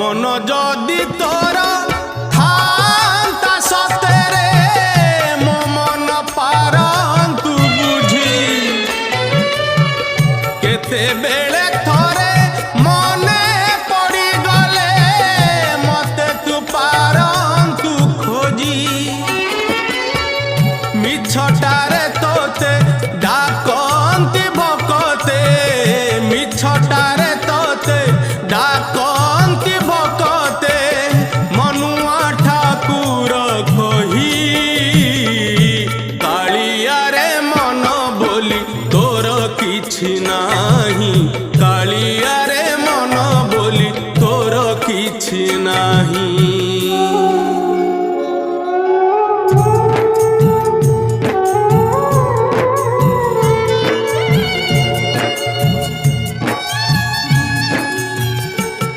मन जदि तोर थांता सतेरे मो मन पारंतु बुझी केते बेले थोरे मने पड़ी गले मते तू पारंतु खोजी मिछटारे तोते डाकंती भकते मिछटारे तोते डाकंती भकते मनुआ ठाकुर कही कालिया रे मन बोली तोर किछि नाही कालिया रे मन बोली तोर किछि नाही।